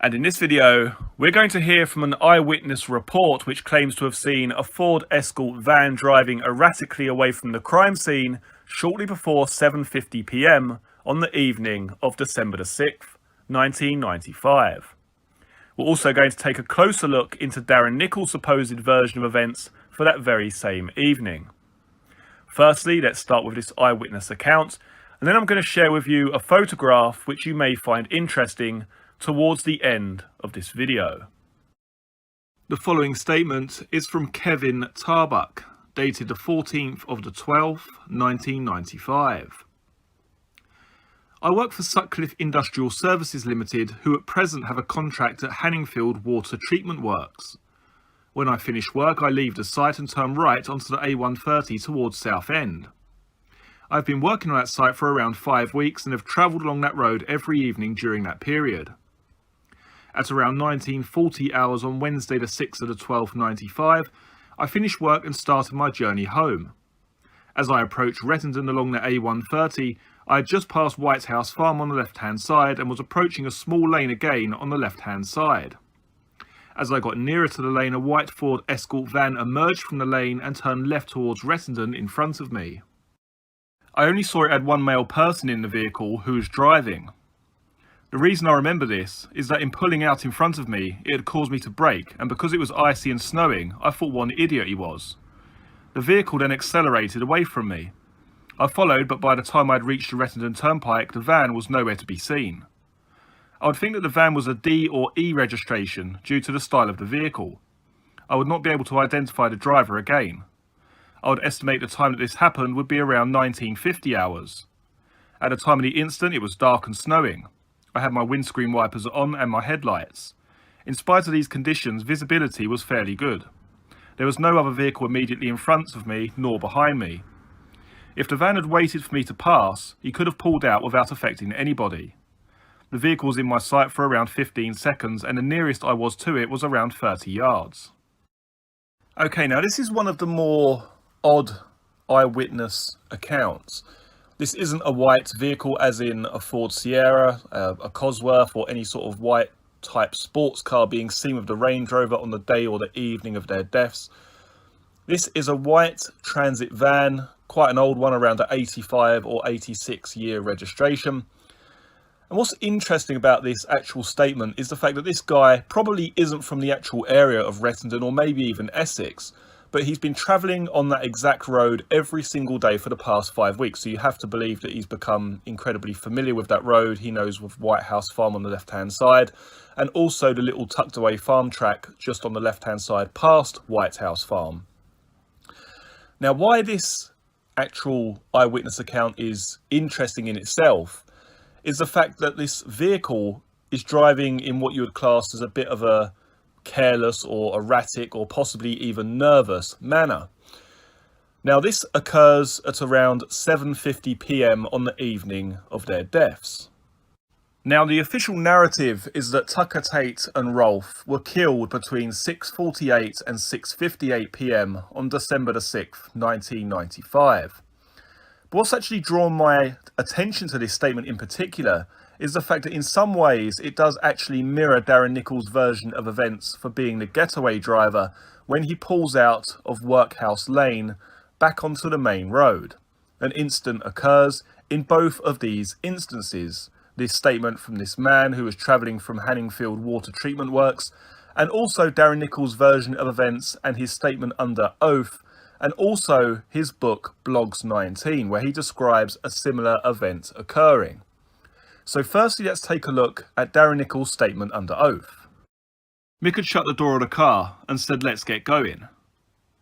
And in this video, we're going to hear from an eyewitness report which claims to have seen a Ford Escort van driving erratically away from the crime scene shortly before 7:50 p.m. on the evening of December the 6th, 1995. We're also going to take a closer look into Darren Nichols' supposed version of events for that very same evening. Firstly, let's start with this eyewitness account, and then I'm going to share with you a photograph which you may find interesting towards the end of this video. The following statement is from Kevin Tarbuck, dated the 14th of the 12th, 1995. I work for Sutcliffe Industrial Services Limited, who at present have a contract at Hanningfield Water Treatment Works. When I finish work, I leave the site and turn right onto the A130 towards Southend. I've been working on that site for around 5 weeks and have travelled along that road every evening during that period. At around 19:40 hours on Wednesday the 6th of the 12th, 95, I finished work and started my journey home. As I approached Rettendon along the A130, I had just passed White House Farm on the left-hand side and was approaching a small lane again on the left-hand side. As I got nearer to the lane, a white Ford Escort van emerged from the lane and turned left towards Rettendon in front of me. I only saw it had one male person in the vehicle who was driving. The reason I remember this is that in pulling out in front of me, it had caused me to brake, and because it was icy and snowing, I thought what an idiot he was. The vehicle then accelerated away from me. I followed, but by the time I'd reached the Rettendon Turnpike, the van was nowhere to be seen. I would think that the van was a D or E registration due to the style of the vehicle. I would not be able to identify the driver again. I would estimate the time that this happened would be around 19:50 hours. At the time of the incident, it was dark and snowing. I had my windscreen wipers on and my headlights. In spite of these conditions, visibility was fairly good. There was no other vehicle immediately in front of me nor behind me. If the van had waited for me to pass, he could have pulled out without affecting anybody. The vehicle was in my sight for around 15 seconds and the nearest I was to it was around 30 yards. Okay, now this is one of the more odd eyewitness accounts. This isn't a white vehicle as in a Ford Sierra, a Cosworth or any sort of white type sports car being seen with the Range Rover on the day or the evening of their deaths. This is a white transit van, quite an old one, around the 85 or 86 year registration. And what's interesting about this actual statement is the fact that this guy probably isn't from the actual area of Rettendon or maybe even Essex, but he's been travelling on that exact road every single day for the past 5 weeks. So you have to believe that he's become incredibly familiar with that road. He knows with White House Farm on the left-hand side and also the little tucked away farm track just on the left-hand side past White House Farm. Now, why this actual eyewitness account is interesting in itself is the fact that this vehicle is driving in what you would class as a bit of a careless or erratic or possibly even nervous manner. Now this occurs at around 7:50 p.m. on the evening of their deaths. Now the official narrative is that Tucker Tate and Rolfe were killed between 6:48 and 6:58 p.m. on December the 6th, 1995. But what's actually drawn my attention to this statement in particular is the fact that in some ways it does actually mirror Darren Nichols' version of events for being the getaway driver when he pulls out of Workhouse Lane back onto the main road. An incident occurs in both of these instances. This statement from this man who was travelling from Hanningfield Water Treatment Works, and also Darren Nichols' version of events and his statement under oath, and also his book Blogs 19, where he describes a similar event occurring. So firstly, let's take a look at Darren Nichols' statement under oath. Mick had shut the door of the car and said, "Let's get going."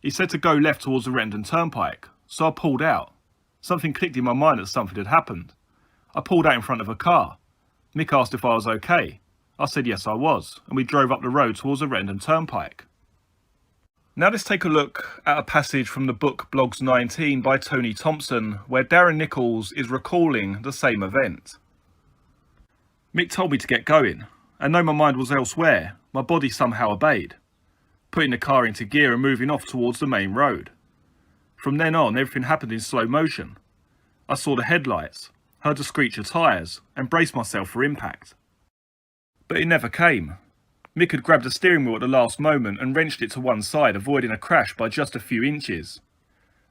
He said to go left towards the Rettendon Turnpike, so I pulled out. Something clicked in my mind that something had happened. I pulled out in front of a car. Mick asked if I was okay. I said yes I was, and we drove up the road towards the Rettendon Turnpike. Now let's take a look at a passage from the book Blogs 19 by Tony Thompson, where Darren Nichols is recalling the same event. Mick told me to get going, and though my mind was elsewhere, my body somehow obeyed, putting the car into gear and moving off towards the main road. From then on, everything happened in slow motion. I saw the headlights, heard the screech of tyres, and braced myself for impact. But it never came. Mick had grabbed the steering wheel at the last moment and wrenched it to one side, avoiding a crash by just a few inches.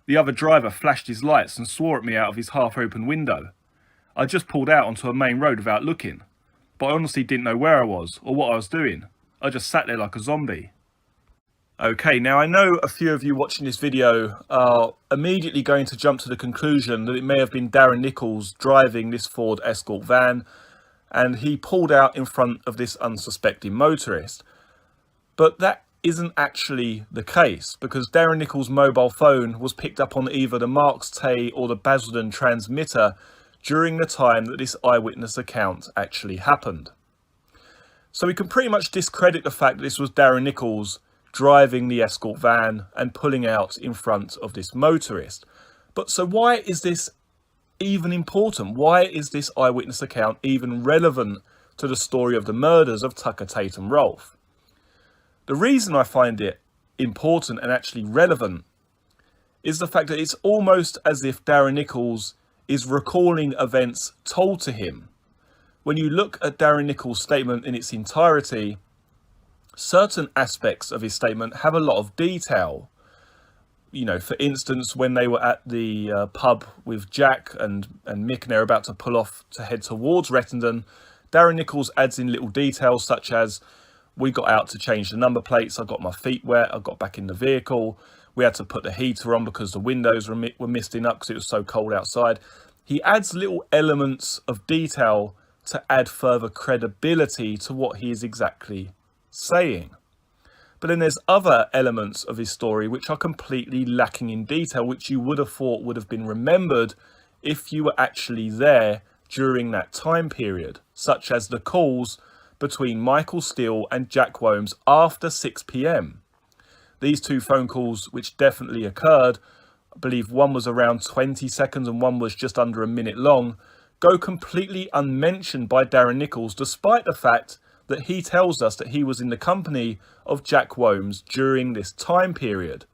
The other driver flashed his lights and swore at me out of his half-open window. I just pulled out onto a main road without looking, but I honestly didn't know where I was or what I was doing. I just sat there like a zombie. Okay, now I know a few of you watching this video are immediately going to jump to the conclusion that it may have been Darren Nichols driving this Ford Escort van, and he pulled out in front of this unsuspecting motorist. But that isn't actually the case, because Darren Nichols' mobile phone was picked up on either the Marks Tate or the Basildon transmitter during the time that this eyewitness account actually happened. So we can pretty much discredit the fact that this was Darren Nichols driving the Escort van and pulling out in front of this motorist. But so why is this even important? Why is this eyewitness account even relevant to the story of the murders of Tucker, Tate and Rolfe? The reason I find it important and actually relevant is the fact that it's almost as if Darren Nichols is recalling events told to him. When you look at Darren Nichols' statement in its entirety, certain aspects of his statement have a lot of detail. You know, for instance, when they were at the pub with Jack and Mick and they're about to pull off to head towards Rettendon, Darren Nichols adds in little details such as, we got out to change the number plates, I got my feet wet, I got back in the vehicle, we had to put the heater on because the windows were misting up because it was so cold outside. He adds little elements of detail to add further credibility to what he is exactly saying. But then there's other elements of his story which are completely lacking in detail, which you would have thought would have been remembered if you were actually there during that time period, such as the calls between Michael Steele and Jack Womes after 6 p.m. These two phone calls, which definitely occurred, I believe one was around 20 seconds and one was just under a minute long, go completely unmentioned by Darren Nichols, despite the fact that he tells us that he was in the company of Jack Womes during this time period.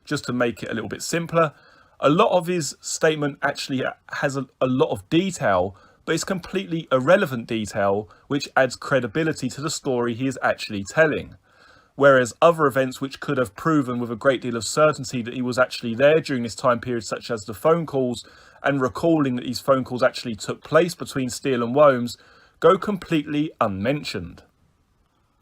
Just to make it a little bit simpler, a lot of his statement actually has a lot of detail, but it's completely irrelevant detail, which adds credibility to the story he is actually telling. Whereas other events which could have proven with a great deal of certainty that he was actually there during this time period, such as the phone calls and recalling that these phone calls actually took place between Steele and Womes, go completely unmentioned.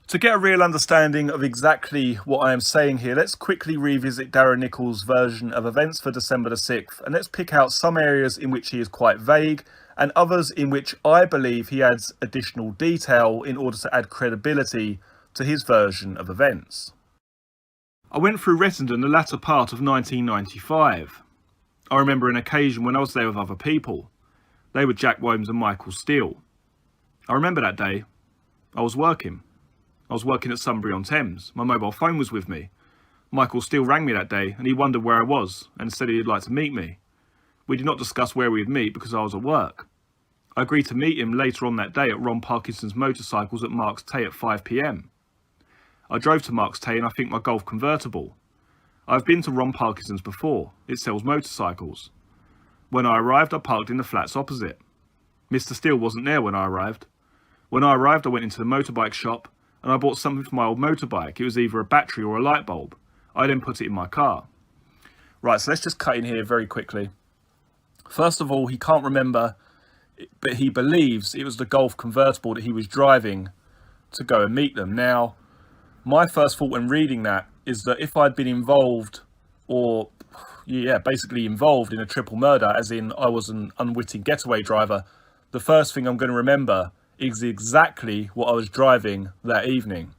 To get a real understanding of exactly what I am saying here, let's quickly revisit Darren Nichols' version of events for December the 6th, and let's pick out some areas in which he is quite vague and others in which I believe he adds additional detail in order to add credibility to his version of events. I went through Rettendon the latter part of 1995. I remember an occasion when I was there with other people. They were Jack Womes and Michael Steele. I remember that day. I was working. I was working at Sunbury-on-Thames. My mobile phone was with me. Michael Steele rang me that day and he wondered where I was and said he'd like to meet me. We did not discuss where we'd meet because I was at work. I agreed to meet him later on that day at Ron Parkinson's Motorcycles at Marks Tate at 5 p.m. I drove to Marks Tate and I think my Golf convertible. I've been to Ron Parkinson's before. It sells motorcycles. When I arrived, I parked in the flats opposite. Mr. Steele wasn't there when I arrived. When I arrived, I went into the motorbike shop and I bought something for my old motorbike. It was either a battery or a light bulb. I then put it in my car. Right, so let's just cut in here very quickly. First of all, he can't remember, but he believes it was the Golf convertible that he was driving to go and meet them. Now, my first thought when reading that is that if I'd been involved, or basically involved in a triple murder, as in I was an unwitting getaway driver, the first thing I'm going to remember is exactly what I was driving that evening.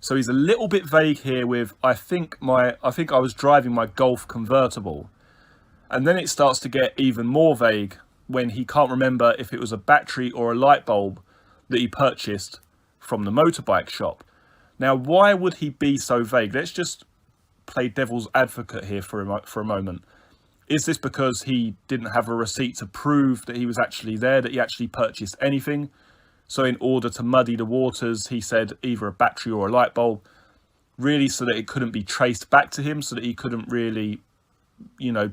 So he's a little bit vague here with I think I was driving my Golf convertible. And then it starts to get even more vague when he can't remember if it was a battery or a light bulb that he purchased from the motorbike shop. Now, why would he be so vague? Let's just play devil's advocate here for a moment. Is this because he didn't have a receipt to prove that he was actually there, that he actually purchased anything? So in order to muddy the waters, he said either a battery or a light bulb, really so that it couldn't be traced back to him, so that he couldn't really,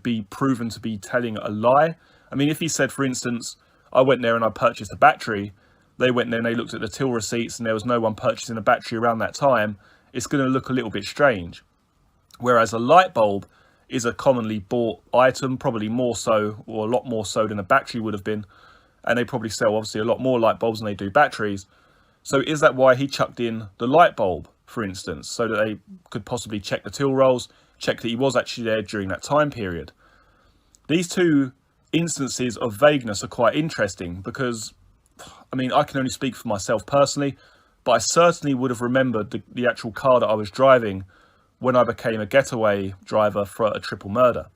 be proven to be telling a lie. I mean, if he said, for instance, I went there and I purchased a battery, they went there and they looked at the till receipts and there was no one purchasing a battery around that time, it's going to look a little bit strange. Whereas a light bulb is a commonly bought item, probably more so, or a lot more so than a battery would have been. And they probably sell obviously a lot more light bulbs than they do batteries. So is that why he chucked in the light bulb, for instance, so that they could possibly check the till rolls, check that he was actually there during that time period? These two instances of vagueness are quite interesting because, I mean, I can only speak for myself personally, but I certainly would have remembered the actual car that I was driving when I became a getaway driver for a triple murder.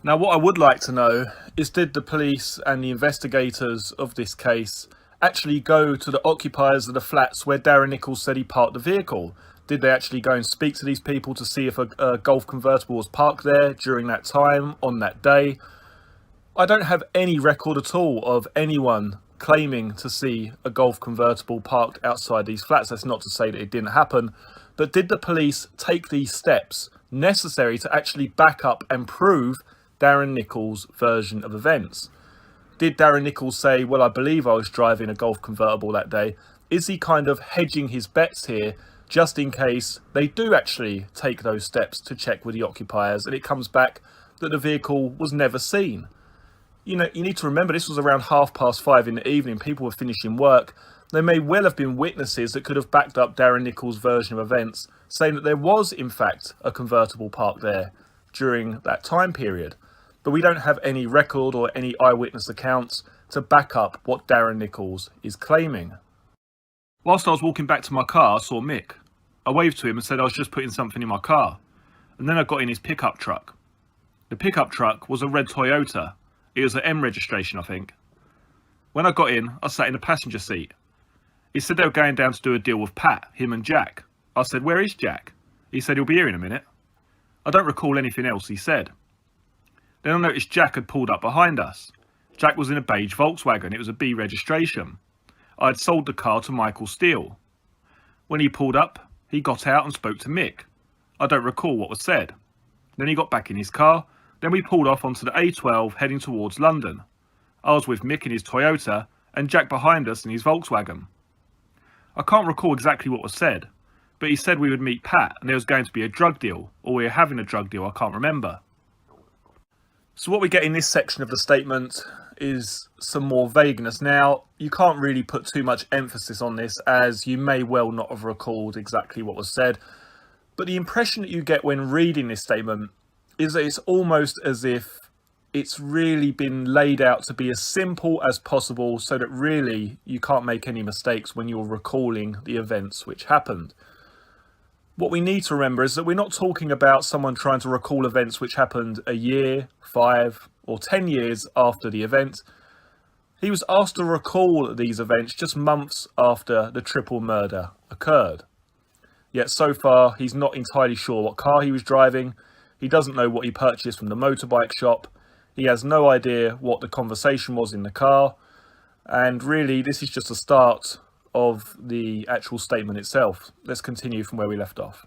Now, what I would like to know is, did the police and the investigators of this case actually go to the occupiers of the flats where Darren Nichols said he parked the vehicle? Did they actually go and speak to these people to see if a Golf convertible was parked there during that time, on that day? I don't have any record at all of anyone claiming to see a Golf convertible parked outside these flats. That's not to say that it didn't happen, but did the police take these steps necessary to actually back up and prove Darren Nichols' version of events? Did Darren Nichols say, well, I believe I was driving a Golf convertible that day? Is he kind of hedging his bets here just in case they do actually take those steps to check with the occupiers and it comes back that the vehicle was never seen? You know, you need to remember this was around 5:30 in the evening. People were finishing work. There may well have been witnesses that could have backed up Darren Nichols' version of events, saying that there was, in fact, a convertible parked there during that time period. But we don't have any record or any eyewitness accounts to back up what Darren Nichols is claiming. Whilst I was walking back to my car, I saw Mick. I waved to him and said I was just putting something in my car. And then I got in his pickup truck. The pickup truck was a red Toyota. It was an M registration, I think. When I got in, I sat in the passenger seat. He said they were going down to do a deal with Pat, him and Jack. I said, where is Jack? He said he'll be here in a minute. I don't recall anything else he said. Then I noticed Jack had pulled up behind us. Jack was in a beige Volkswagen. It was a B registration. I had sold the car to Michael Steele. When he pulled up, he got out and spoke to Mick. I don't recall what was said. Then he got back in his car. Then we pulled off onto the A12 heading towards London. I was with Mick in his Toyota and Jack behind us in his Volkswagen. I can't recall exactly what was said, but he said we would meet Pat and there was going to be a drug deal, or we were having a drug deal, I can't remember. So what we get in this section of the statement is some more vagueness. Now, you can't really put too much emphasis on this, as you may well not have recalled exactly what was said, but the impression that you get when reading this statement is that it's almost as if it's really been laid out to be as simple as possible so that really you can't make any mistakes when you're recalling the events which happened. What we need to remember is that we're not talking about someone trying to recall events which happened a year, 5 or 10 years after the event. He was asked to recall these events just months after the triple murder occurred. Yet so far he's not entirely sure what car he was driving. He doesn't know what he purchased from the motorbike shop. He has no idea what the conversation was in the car. And really, this is just a start of the actual statement itself. Let's continue from where we left off.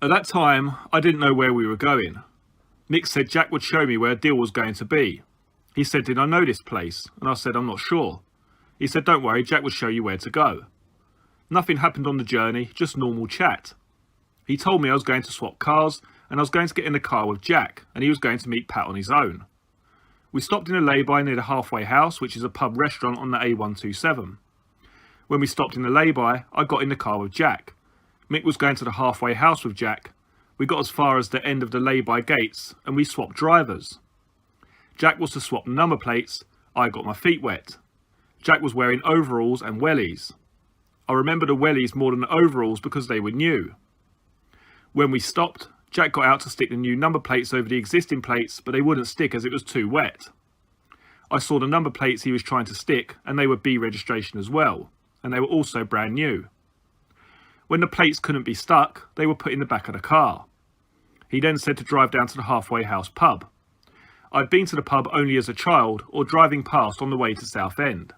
At that time, I didn't know where we were going. Mick said Jack would show me where a deal was going to be. He said, did I know this place? And I said, I'm not sure. He said, don't worry, Jack would show you where to go. Nothing happened on the journey, just normal chat. He told me I was going to swap cars and I was going to get in the car with Jack and he was going to meet Pat on his own. We stopped in a lay-by near the Halfway House, which is a pub restaurant on the A127. When we stopped in the lay-by, I got in the car with Jack. Mick was going to the Halfway House with Jack. We got as far as the end of the lay-by gates and we swapped drivers. Jack was to swap number plates. I got my feet wet. Jack was wearing overalls and wellies. I remember the wellies more than the overalls because they were new. When we stopped, Jack got out to stick the new number plates over the existing plates, but they wouldn't stick as it was too wet. I saw the number plates he was trying to stick and they were B registration as well, and they were also brand new. When the plates couldn't be stuck, they were put in the back of the car. He then said to drive down to the Halfway House pub. I'd been to the pub only as a child or driving past on the way to Southend.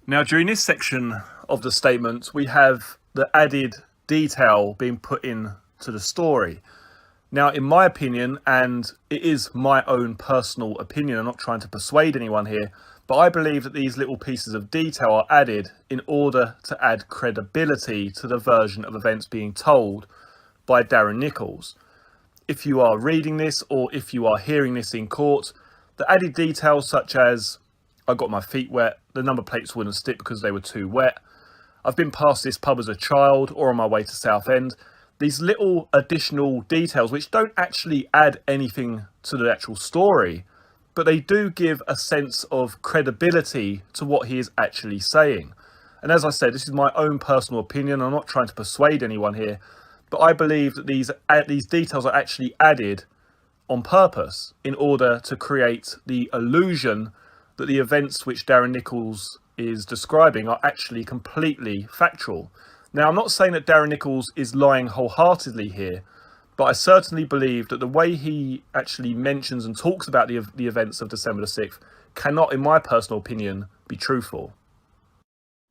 Now, during this section of the statement, we have the added detail being put in to the story. Now, in my opinion, and it is my own personal opinion, I'm not trying to persuade anyone here, But I believe that these little pieces of detail are added in order to add credibility to the version of events being told by Darren Nichols. If you are reading this or if you are hearing this in court, the added details such as I got my feet wet, the number plates wouldn't stick because they were too wet, I've been past this pub as a child or on my way to Southend, these little additional details which don't actually add anything to the actual story, but they do give a sense of credibility to what he is actually saying. And as I said, this is my own personal opinion. I'm not trying to persuade anyone here, but I believe that these details are actually added on purpose in order to create the illusion that the events which Darren Nichols is describing are actually completely factual. Now, I'm not saying that Darren Nichols is lying wholeheartedly here, but I certainly believe that the way he actually mentions and talks about the events of December the 6th cannot, in my personal opinion, be truthful.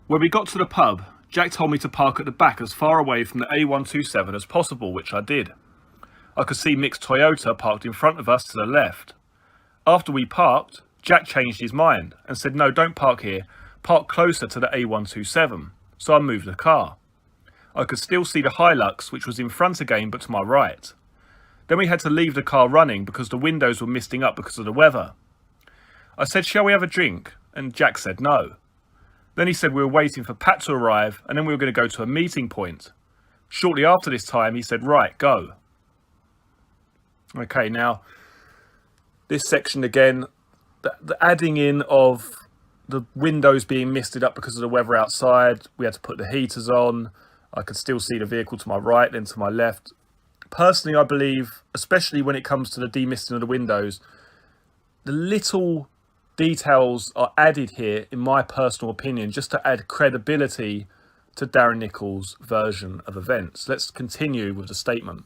When we got to the pub, Jack told me to park at the back as far away from the A127 as possible, which I did. I could see Mick's Toyota parked in front of us to the left. After we parked, Jack changed his mind and said, no, don't park here, park closer to the A127. So I moved the car. I could still see the Hilux, which was in front again, but to my right. Then we had to leave the car running because the windows were misting up because of the weather. I said, shall we have a drink? And Jack said no. Then he said we were waiting for Pat to arrive and then we were going to go to a meeting point. Shortly after this time, he said, right, go. Okay, now, this section again, the adding in of the windows being misted up because of the weather outside, we had to put the heaters on. I could still see the vehicle to my right, then to my left. Personally, I believe, especially when it comes to the demisting of the windows, the little details are added here, in my personal opinion, just to add credibility to Darren Nichols' version of events. Let's continue with the statement.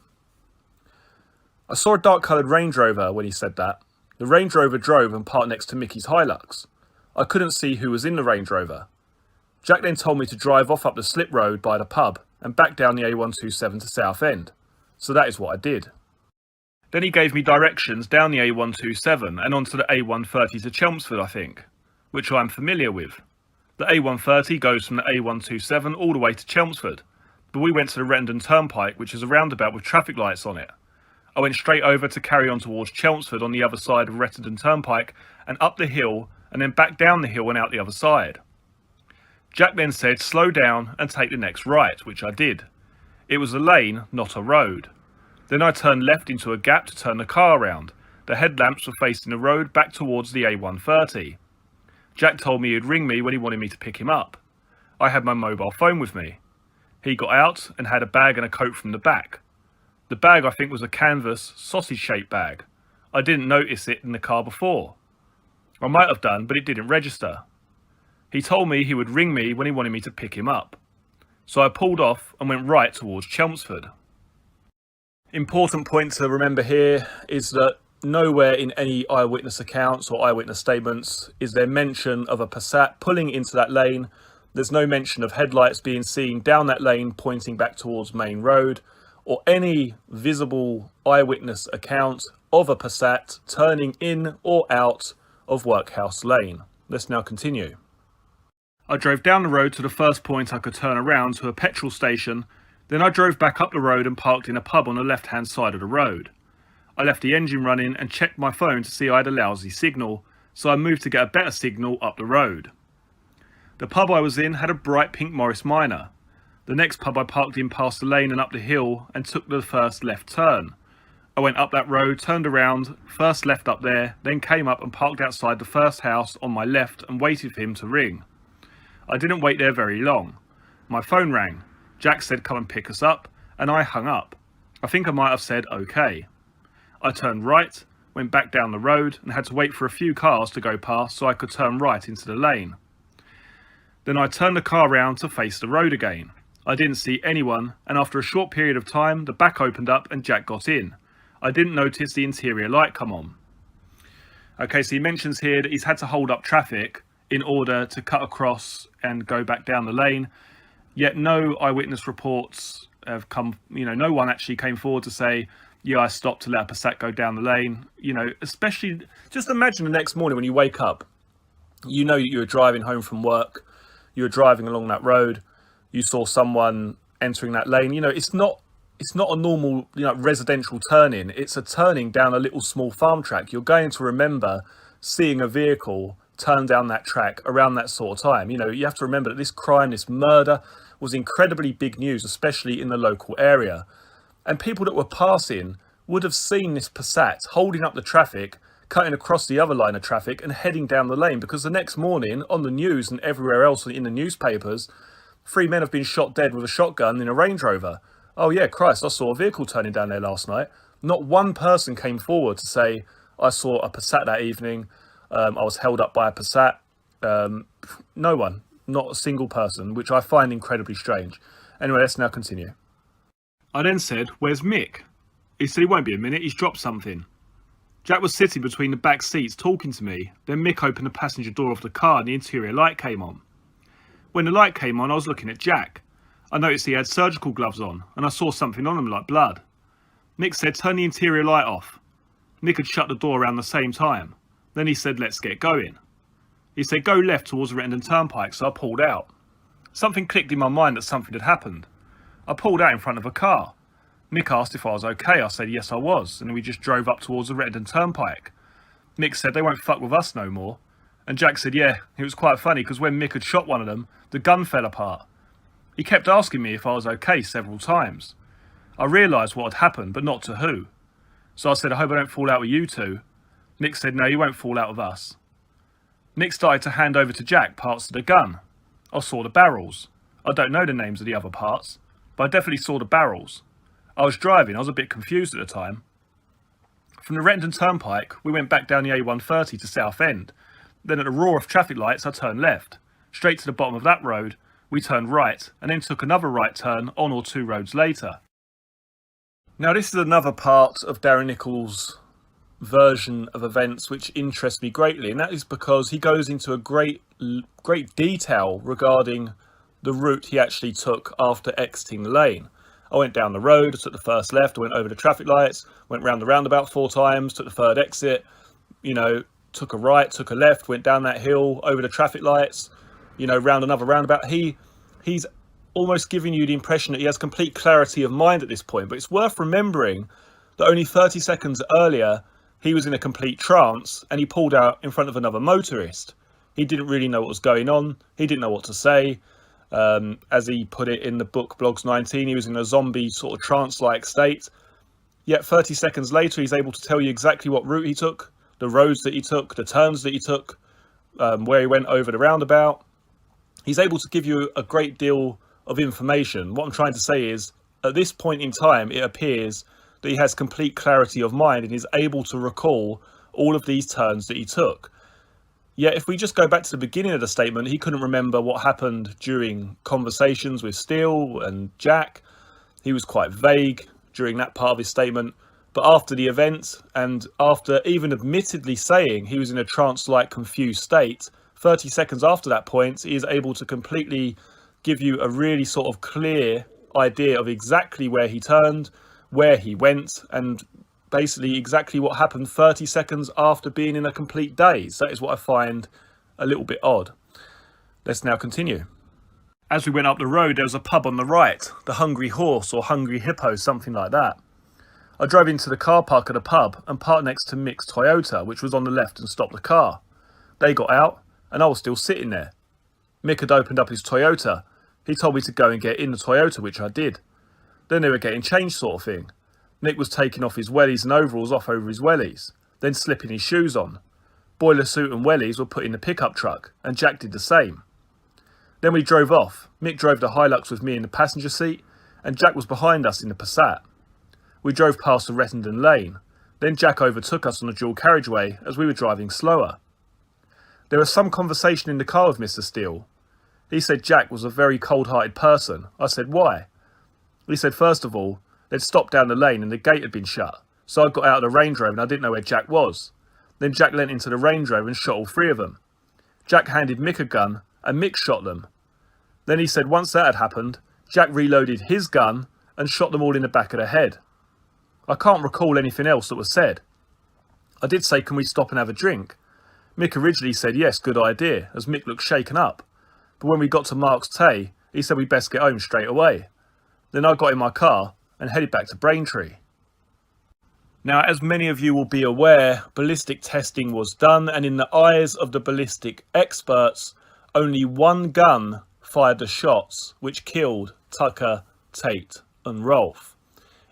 I saw a dark-coloured Range Rover when he said that. The Range Rover drove and parked next to Mickey's Hilux. I couldn't see who was in the Range Rover. Jack then told me to drive off up the slip road by the pub and back down the A127 to Southend. So that is what I did. Then he gave me directions down the A127 and onto the A130 to Chelmsford, I think, which I'm familiar with. The A130 goes from the A127 all the way to Chelmsford, but we went to the Rettendon Turnpike, which is a roundabout with traffic lights on it. I went straight over to carry on towards Chelmsford on the other side of Rettendon Turnpike and up the hill and then back down the hill and out the other side. Jack then said slow down and take the next right, which I did. It was a lane, not a road. Then I turned left into a gap to turn the car around. The headlamps were facing the road back towards the A130. Jack told me he'd ring me when he wanted me to pick him up. I had my mobile phone with me. He got out and had a bag and a coat from the back. The bag I think was a canvas, sausage-shaped bag. I didn't notice it in the car before. I might have done, but it didn't register. He told me he would ring me when he wanted me to pick him up. So I pulled off and went right towards Chelmsford. Important point to remember here is that nowhere in any eyewitness accounts or eyewitness statements is there mention of a Passat pulling into that lane. There's no mention of headlights being seen down that lane pointing back towards Main Road, or any visible eyewitness account of a Passat turning in or out of Workhouse Lane. Let's now continue. I drove down the road to the first point I could turn around to a petrol station. Then I drove back up the road and parked in a pub on the left-hand side of the road. I left the engine running and checked my phone to see I had a lousy signal, so I moved to get a better signal up the road. The pub I was in had a bright pink Morris Minor. The next pub I parked in past the lane and up the hill and took the first left turn. I went up that road, turned around, first left up there, then came up and parked outside the first house on my left and waited for him to ring. I didn't wait there very long. My phone rang. Jack said come and pick us up, and I hung up. I think I might have said okay. I turned right, went back down the road and had to wait for a few cars to go past so I could turn right into the lane. Then I turned the car round to face the road again. I didn't see anyone, and after a short period of time the back opened up and Jack got in. I didn't notice the interior light come on. Okay, so he mentions here that he's had to hold up traffic in order to cut across and go back down the lane, yet no eyewitness reports have come, no one actually came forward to say, yeah, I stopped to let a Passat go down the lane. Especially, just imagine the next morning when you wake up You know that you were driving home from work, you were driving along that road, you saw someone entering that lane. You know, it's not a normal, residential turn-in. It's a turning down a little small farm track. You're going to remember seeing a vehicle turn down that track around that sort of time. You know, you have to remember that this crime, this murder, was incredibly big news, especially in the local area. And people that were passing would have seen this Passat holding up the traffic, cutting across the other line of traffic and heading down the lane, because the next morning on the news and everywhere else in the newspapers, 3 men have been shot dead with a shotgun in a Range Rover. Oh yeah, Christ, I saw a vehicle turning down there last night. Not one person came forward to say, I saw a Passat that evening, I was held up by a Passat. No one, not a single person, which I find incredibly strange. Anyway, let's now continue. I then said, where's Mick? He said he won't be a minute, he's dropped something. Jack was sitting between the back seats talking to me. Then Mick opened the passenger door of the car and the interior light came on. When the light came on, I was looking at Jack. I noticed he had surgical gloves on and I saw something on him like blood. Mick said, turn the interior light off. Mick had shut the door around the same time. Then he said, let's get going. He said, go left towards the Rettendon Turnpike, so I pulled out. Something clicked in my mind that something had happened. I pulled out in front of a car. Mick asked if I was okay. I said yes I was, and we just drove up towards the Rettendon Turnpike. Mick said they won't fuck with us no more. And Jack said yeah, it was quite funny because when Mick had shot one of them, the gun fell apart. He kept asking me if I was okay several times. I realised what had happened, but not to who. So I said, I hope I don't fall out with you two. Mick said, no, you won't fall out with us. Mick started to hand over to Jack parts of the gun. I saw the barrels. I don't know the names of the other parts, but I definitely saw the barrels. I was driving, I was a bit confused at the time. From the Rettendon Turnpike, we went back down the A130 to Southend. Then at the roar of traffic lights, I turned left. Straight to the bottom of that road, we turned right, and then took another right turn on or 2 roads later. Now this is another part of Darren Nichols' version of events which interests me greatly, and that is because he goes into a great detail regarding the route he actually took after exiting the lane. I went down the road, I took the first left, I went over the traffic lights, went round the roundabout 4 times, took the third exit, took a right, took a left, went down that hill, over the traffic lights, round another roundabout. He's almost giving you the impression that he has complete clarity of mind at this point, but it's worth remembering that only 30 seconds earlier, he was in a complete trance and he pulled out in front of another motorist. He didn't really know what was going on. He didn't know what to say. As he put it in the book Blogs 19, he was in a zombie sort of trance-like state. Yet 30 seconds later, he's able to tell you exactly what route he took, the roads that he took, the turns that he took, where he went over the roundabout. He's able to give you a great deal of information. What I'm trying to say is, at this point in time, it appears that he has complete clarity of mind and is able to recall all of these turns that he took. Yet if we just go back to the beginning of the statement, he couldn't remember what happened during conversations with Steele and Jack. He was quite vague during that part of his statement. But after the event, and after even admittedly saying he was in a trance-like confused state, 30 seconds after that point, he is able to completely give you a really sort of clear idea of exactly where he turned, where he went, and basically exactly what happened 30 seconds after being in a complete daze. That is what I find a little bit odd. Let's now continue. As we went up the road, there was a pub on the right, the Hungry Horse or Hungry Hippo, something like that. I drove into the car park of the pub and parked next to Mick's Toyota, which was on the left, and stopped the car. They got out and I was still sitting there. Mick had opened up his Toyota. He told me to go and get in the Toyota, which I did. Then they were getting changed sort of thing. Mick was taking off his wellies and overalls off over his wellies, then slipping his shoes on. Boiler suit and wellies were put in the pickup truck, and Jack did the same. Then we drove off. Mick drove the Hilux with me in the passenger seat, and Jack was behind us in the Passat. We drove past the Rettendon lane. Then Jack overtook us on the dual carriageway as we were driving slower. There was some conversation in the car with Mr. Steele. He said Jack was a very cold-hearted person. I said, why? He said, first of all, they'd stopped down the lane and the gate had been shut. So I got out of the Range Rover and I didn't know where Jack was. Then Jack leant into the Range Rover and shot all 3 of them. Jack handed Mick a gun and Mick shot them. Then he said once that had happened, Jack reloaded his gun and shot them all in the back of the head. I can't recall anything else that was said. I did say, can we stop and have a drink? Mick originally said yes, good idea, as Mick looked shaken up. But when we got to Mark's Tay, he said we'd best get home straight away. Then I got in my car and headed back to Braintree. Now, as many of you will be aware, ballistic testing was done, and in the eyes of the ballistic experts, only one gun fired the shots which killed Tucker, Tate and Rolfe.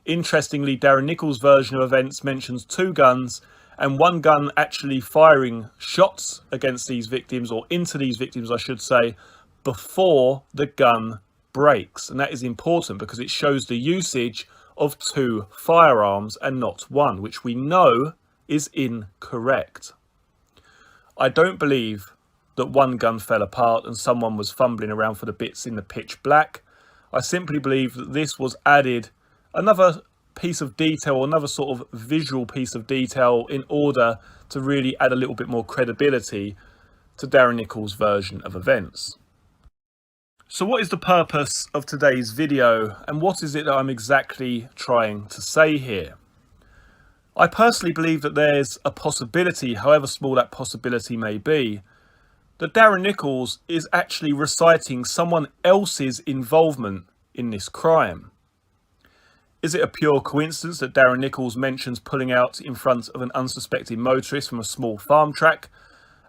Interestingly, Darren Nichols' version of events mentions two guns, and one gun actually firing shots against these victims, or into these victims I should say, before the gun breaks. And that is important because it shows the usage of two firearms and not one, which we know is incorrect. I don't believe that one gun fell apart and someone was fumbling around for the bits in the pitch black. I simply believe that this was added another piece of detail, another sort of visual piece of detail, in order to really add a little bit more credibility to Darren Nichols' version of events. So what is the purpose of today's video, and what is it that I'm exactly trying to say here? I personally believe that there's a possibility, however small that possibility may be, that Darren Nichols is actually reciting someone else's involvement in this crime. Is it a pure coincidence that Darren Nichols mentions pulling out in front of an unsuspecting motorist from a small farm track,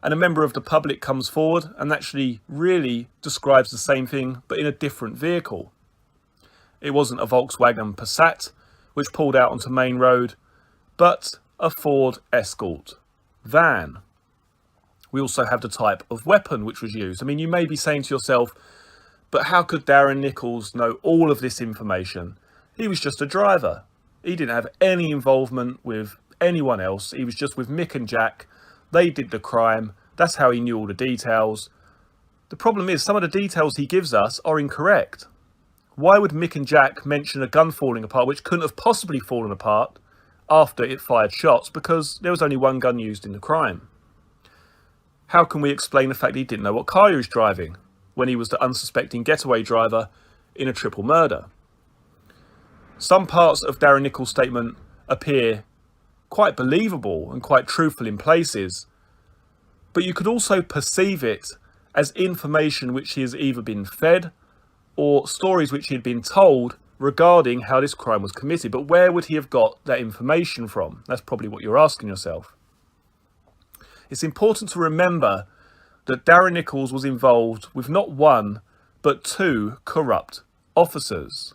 and a member of the public comes forward and actually really describes the same thing but in a different vehicle? It wasn't a Volkswagen Passat which pulled out onto Main Road, but a Ford Escort van. We also have the type of weapon which was used. I mean, you may be saying to yourself, but how could Darren Nichols know all of this information? He was just a driver. He didn't have any involvement with anyone else. He was just with Mick and Jack. They did the crime. That's how he knew all the details. The problem is some of the details he gives us are incorrect. Why would Mick and Jack mention a gun falling apart, which couldn't have possibly fallen apart after it fired shots, because there was only one gun used in the crime? How can we explain the fact that he didn't know what car he was driving when he was the unsuspecting getaway driver in a triple murder? Some parts of Darren Nichols' statement appear quite believable and quite truthful in places, but you could also perceive it as information which he has either been fed or stories which he had been told regarding how this crime was committed. But where would he have got that information from? That's probably what you're asking yourself. It's important to remember that Darren Nichols was involved with not one, but two corrupt officers.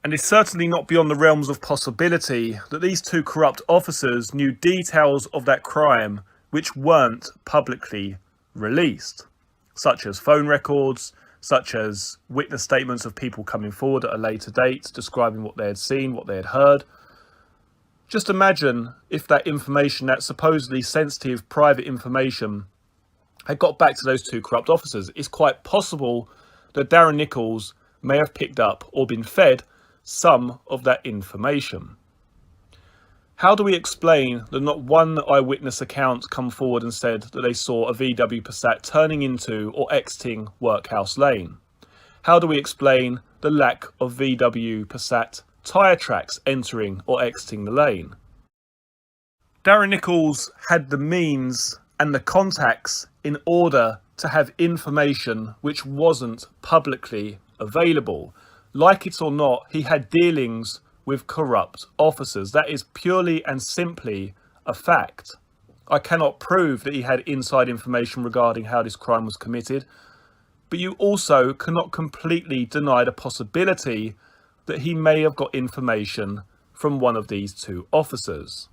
And it's certainly not beyond the realms of possibility that these two corrupt officers knew details of that crime which weren't publicly released, such as phone records, such as witness statements of people coming forward at a later date, describing what they had seen, what they had heard. Just imagine if that information, that supposedly sensitive private information, had got back to those two corrupt officers. It's quite possible that Darren Nichols may have picked up or been fed some of that information. How do we explain that not one eyewitness account come forward and said that they saw a VW Passat turning into or exiting Workhouse Lane? How do we explain the lack of VW Passat tyre tracks entering or exiting the lane? Darren Nichols had the means and the contacts in order to have information which wasn't publicly available. Like it or not, he had dealings with corrupt officers. That is purely and simply a fact. I cannot prove that he had inside information regarding how this crime was committed, but you also cannot completely deny the possibility that he may have got information from one of these two officers.